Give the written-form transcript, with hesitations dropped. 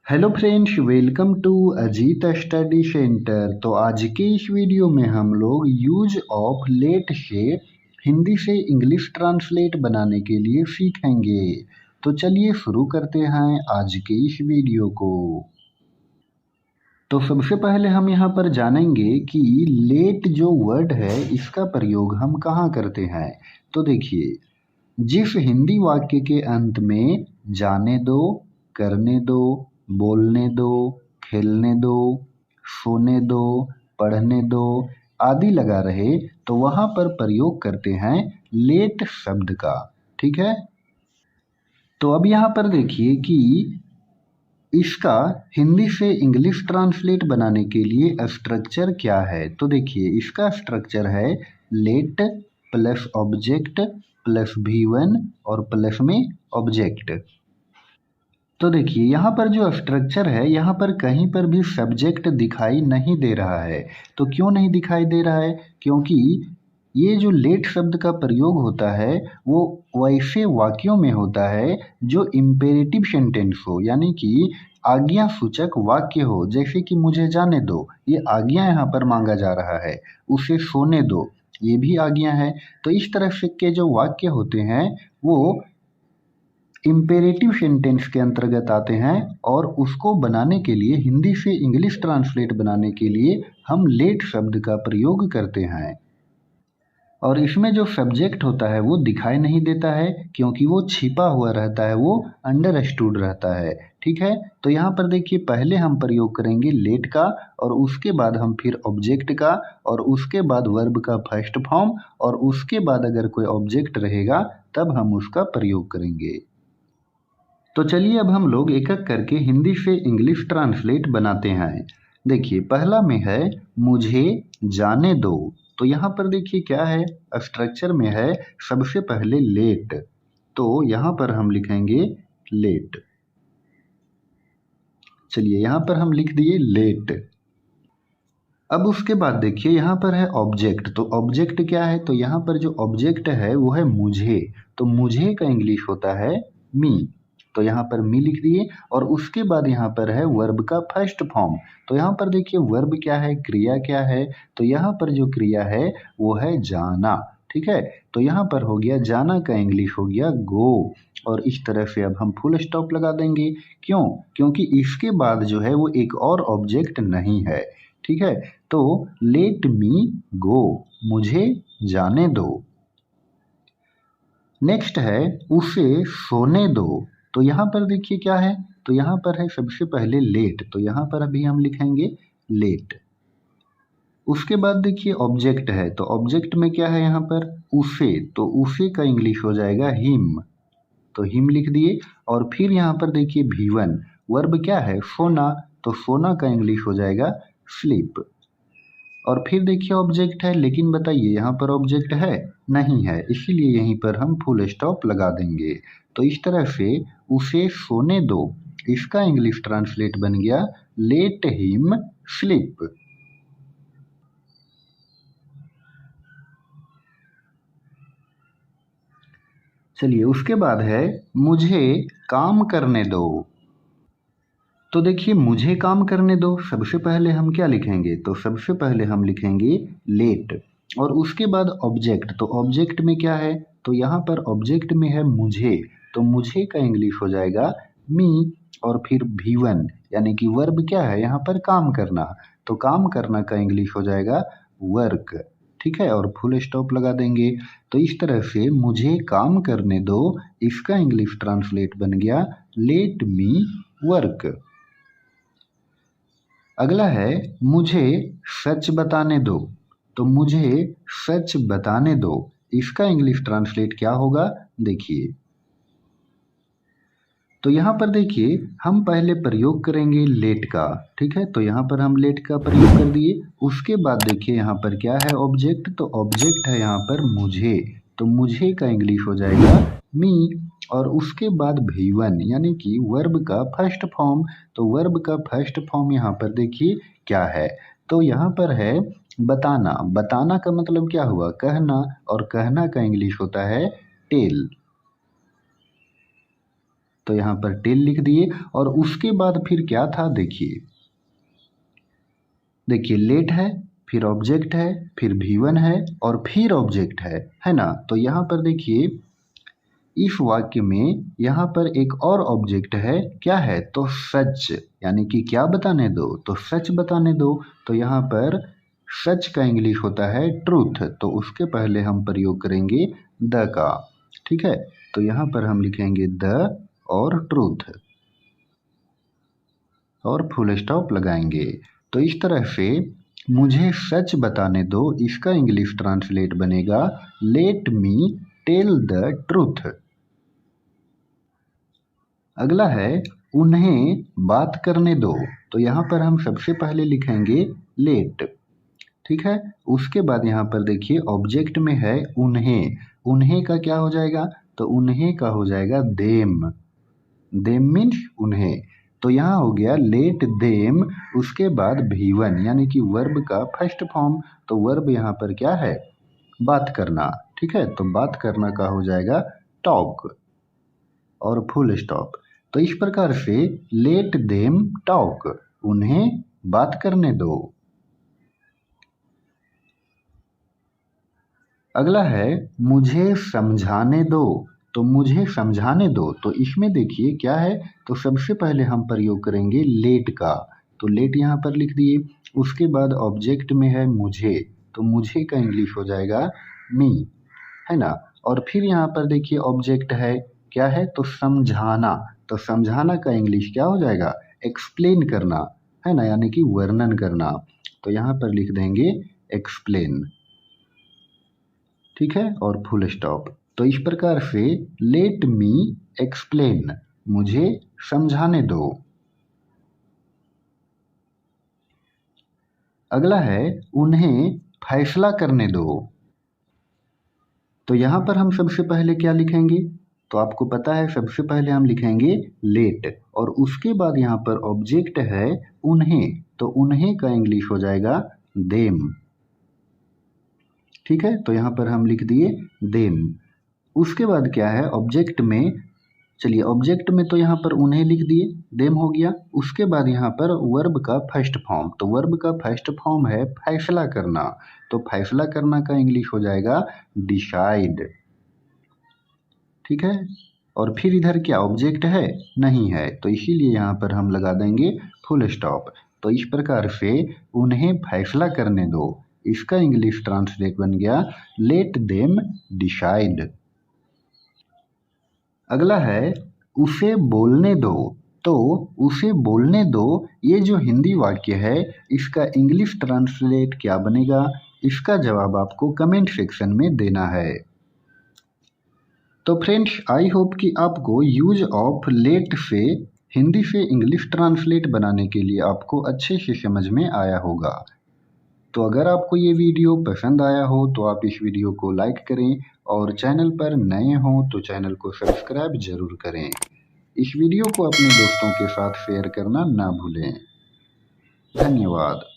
Hello friends, welcome to Ajit study centre. तो आज के इस वीडियो में हम लोग यूज ऑफ लेट से हिंदी से इंग्लिश ट्रांसलेट बनाने के लिए सीखेंगे। तो चलिए शुरू करते हैं आज के इस वीडियो को। तो सबसे पहले हम यहाँ पर जानेंगे कि लेट जो वर्ड है इसका प्रयोग हम कहाँ करते हैं। तो देखिए, जिस हिंदी वाक्य के अंत में जाने दो, करने दो, बोलने दो, खेलने दो, सोने दो, पढ़ने दो आदि लगा रहे तो वहां पर प्रयोग करते हैं लेट शब्द का। ठीक है। तो अब यहाँ पर देखिए कि इसका हिंदी से इंग्लिश ट्रांसलेट बनाने के लिए स्ट्रक्चर क्या है। तो देखिए, इसका स्ट्रक्चर है late plus object plus V1 और प्लस में ऑब्जेक्ट। तो देखिए, यहाँ पर जो स्ट्रक्चर है यहाँ पर कहीं पर भी सब्जेक्ट दिखाई नहीं दे रहा है। तो क्यों नहीं दिखाई दे रहा है? क्योंकि ये जो लेट शब्द का प्रयोग होता है वो वैसे वाक्यों में होता है जो इम्पेरेटिव सेंटेंस हो, यानी कि आज्ञा सूचक वाक्य हो। जैसे कि मुझे जाने दो, ये आज्ञा यहाँ पर मांगा जा रहा है। उसे सोने दो, ये भी आज्ञा है। तो इस तरह से के जो वाक्य होते हैं वो इम्पेरेटिव सेंटेंस के अंतर्गत आते हैं और उसको बनाने के लिए, हिंदी से इंग्लिश ट्रांसलेट बनाने के लिए हम लेट शब्द का प्रयोग करते हैं। और इसमें जो सब्जेक्ट होता है वो दिखाई नहीं देता है क्योंकि वो छिपा हुआ रहता है, वो अंडरस्टूड रहता है। ठीक है। तो यहाँ पर देखिए, पहले हम प्रयोग करेंगे लेट का और उसके बाद हम फिर ऑब्जेक्ट का और उसके बाद वर्ब का फर्स्ट फॉर्म और उसके बाद अगर कोई ऑब्जेक्ट रहेगा तब हम उसका प्रयोग करेंगे। तो चलिए अब हम लोग एक एक करके हिंदी से इंग्लिश ट्रांसलेट बनाते हैं। देखिए, पहला में है मुझे जाने दो। तो यहाँ पर देखिए क्या है, स्ट्रक्चर में है सबसे पहले लेट। तो यहाँ पर हम लिखेंगे लेट। चलिए, यहाँ पर हम लिख दिए लेट। अब उसके बाद देखिए यहाँ पर है ऑब्जेक्ट। तो ऑब्जेक्ट क्या है? तो यहाँ पर जो ऑब्जेक्ट है वो है मुझे। तो मुझे का इंग्लिश होता है मी। तो यहाँ पर मी लिख दिए और उसके बाद यहाँ पर है वर्ब का फर्स्ट फॉर्म। तो यहाँ पर देखिए वर्ब क्या है, क्रिया क्या है। तो यहाँ पर जो क्रिया है वो है जाना। ठीक है। तो यहाँ पर हो गया जाना का इंग्लिश हो गया गो। और इस तरह से अब हम फुल स्टॉप लगा देंगे। क्यों? क्योंकि इसके बाद जो है वो एक और ऑब्जेक्ट नहीं है। ठीक है। तो लेट मी गो, मुझे जाने दो। नेक्स्ट है उसे सोने दो। तो यहाँ पर देखिए क्या है, तो यहाँ पर है सबसे पहले लेट। तो यहाँ पर अभी हम लिखेंगे लेट। उसके बाद देखिए ऑब्जेक्ट है। तो ऑब्जेक्ट में क्या है यहाँ पर उसे। तो उसे का इंग्लिश हो जाएगा हिम। तो हिम लिख दिए और फिर यहाँ पर देखिए V1, वर्ब क्या है सोना। तो सोना का इंग्लिश हो जाएगा स्लीप। और फिर देखिए ऑब्जेक्ट है, लेकिन बताइए यहाँ पर ऑब्जेक्ट है नहीं है, इसीलिए यहीं पर हम फुल स्टॉप लगा देंगे। तो इस तरह से उसे सोने दो, इसका इंग्लिश ट्रांसलेट बन गया लेट हिम स्लीप। चलिए, उसके बाद है मुझे काम करने दो। तो देखिए, मुझे काम करने दो, सबसे पहले हम क्या लिखेंगे? तो सबसे पहले हम लिखेंगे लेट और उसके बाद ऑब्जेक्ट। तो ऑब्जेक्ट में क्या है? तो यहाँ पर ऑब्जेक्ट में है मुझे। तो मुझे का इंग्लिश हो जाएगा मी और फिर V1, यानी कि वर्ब क्या है यहाँ पर काम करना। तो काम करना का इंग्लिश हो जाएगा वर्क। ठीक है। और फुल स्टॉप लगा देंगे। तो इस तरह से मुझे काम करने दो, इसका इंग्लिश ट्रांसलेट बन गया लेट मी वर्क। अगला है मुझे सच बताने दो। तो मुझे सच बताने दो, इसका इंग्लिश ट्रांसलेट क्या होगा देखिए। तो यहाँ पर देखिए हम पहले प्रयोग करेंगे लेट का। ठीक है। तो यहाँ पर हम लेट का प्रयोग कर दिए। उसके बाद देखिए यहाँ पर क्या है ऑब्जेक्ट। तो ऑब्जेक्ट है यहाँ पर मुझे। तो मुझे का इंग्लिश हो जाएगा मी और उसके बाद V1, यानी कि वर्ब का फर्स्ट फॉर्म। तो वर्ब का फर्स्ट फॉर्म यहाँ पर देखिए क्या है। तो यहाँ पर है बताना। बताना का मतलब क्या हुआ? कहना। और कहना का इंग्लिश होता है टेल। तो यहाँ पर टेल लिख दिए और उसके बाद फिर क्या था देखिए, लेट है, फिर ऑब्जेक्ट है, फिर V1 है और फिर ऑब्जेक्ट है ना। तो यहाँ पर देखिए इस वाक्य में यहाँ पर एक और ऑब्जेक्ट है, क्या है तो सच, यानी कि क्या बताने दो तो सच बताने दो। तो यहाँ पर सच का इंग्लिश होता है ट्रूथ, तो उसके पहले हम प्रयोग करेंगे द का, ठीक है। तो यहाँ पर हम लिखेंगे द और ट्रूथ और फुल स्टॉप लगाएंगे। तो इस तरह से मुझे सच बताने दो, इसका इंग्लिश ट्रांसलेट बनेगा let me tell the truth. अगला है उन्हें बात करने दो, तो यहाँ पर हम सबसे पहले लिखेंगे लेट, ठीक है। उसके बाद यहाँ पर देखिए ऑब्जेक्ट में है उन्हें, उन्हें का क्या हो जाएगा तो उन्हें का हो जाएगा देम, देम मीन्स उन्हें। तो यहाँ हो गया लेट देम, उसके बाद V1 यानी कि वर्ब का फर्स्ट फॉर्म, तो वर्ब यहाँ पर क्या है बात करना, ठीक है। तो बात करना का हो जाएगा टॉक और फुल स्टॉप। तो इस प्रकार से लेट देम टॉक, उन्हें बात करने दो। अगला है मुझे समझाने दो, तो मुझे समझाने दो, तो इसमें देखिए क्या है तो सबसे पहले हम प्रयोग करेंगे लेट का, तो लेट यहाँ पर लिख दिए। उसके बाद ऑब्जेक्ट में है मुझे, तो मुझे का इंग्लिश हो जाएगा मी, है ना। और फिर यहाँ पर देखिए ऑब्जेक्ट है, क्या है तो समझाना, तो समझाना का इंग्लिश क्या हो जाएगा एक्सप्लेन करना, है ना, यानी कि वर्णन करना। तो यहाँ पर लिख देंगे एक्सप्लेन, ठीक है, और फुल स्टॉप। तो इस प्रकार से लेट मी एक्सप्लेन, मुझे समझाने दो। अगला है उन्हें फैसला करने दो, तो यहाँ पर हम सबसे पहले क्या लिखेंगे तो आपको पता है सबसे पहले हम लिखेंगे लेट और उसके बाद यहाँ पर ऑब्जेक्ट है उन्हें, तो उन्हें का इंग्लिश हो जाएगा देम, ठीक है। तो यहाँ पर हम लिख दिए देम। उसके बाद क्या है ऑब्जेक्ट में, चलिए ऑब्जेक्ट में तो यहाँ पर उन्हें लिख दिए, देम हो गया। उसके बाद यहाँ पर वर्ब का फर्स्ट फॉर्म, तो वर्ब का फर्स्ट फॉर्म है फैसला करना, तो फैसला करना का इंग्लिश हो जाएगा डिसाइड, ठीक है। और फिर इधर क्या ऑब्जेक्ट है नहीं है, तो इसीलिए यहाँ पर हम लगा देंगे फुल स्टॉप। तो इस प्रकार से उन्हें फैसला करने दो, इसका इंग्लिश ट्रांसलेट बन गया लेट देम डिसाइड। अगला है उसे बोलने दो, तो उसे बोलने दो ये जो हिंदी वाक्य है इसका इंग्लिश ट्रांसलेट क्या बनेगा, इसका जवाब आपको कमेंट सेक्शन में देना है। तो फ्रेंड्स आई होप कि आपको यूज ऑफ लेट से हिंदी से इंग्लिश ट्रांसलेट बनाने के लिए आपको अच्छे से समझ में आया होगा। तो अगर आपको ये वीडियो पसंद आया हो तो आप इस वीडियो को लाइक करें और चैनल पर नए हों तो चैनल को सब्सक्राइब जरूर करें। इस वीडियो को अपने दोस्तों के साथ शेयर करना ना भूलें। धन्यवाद।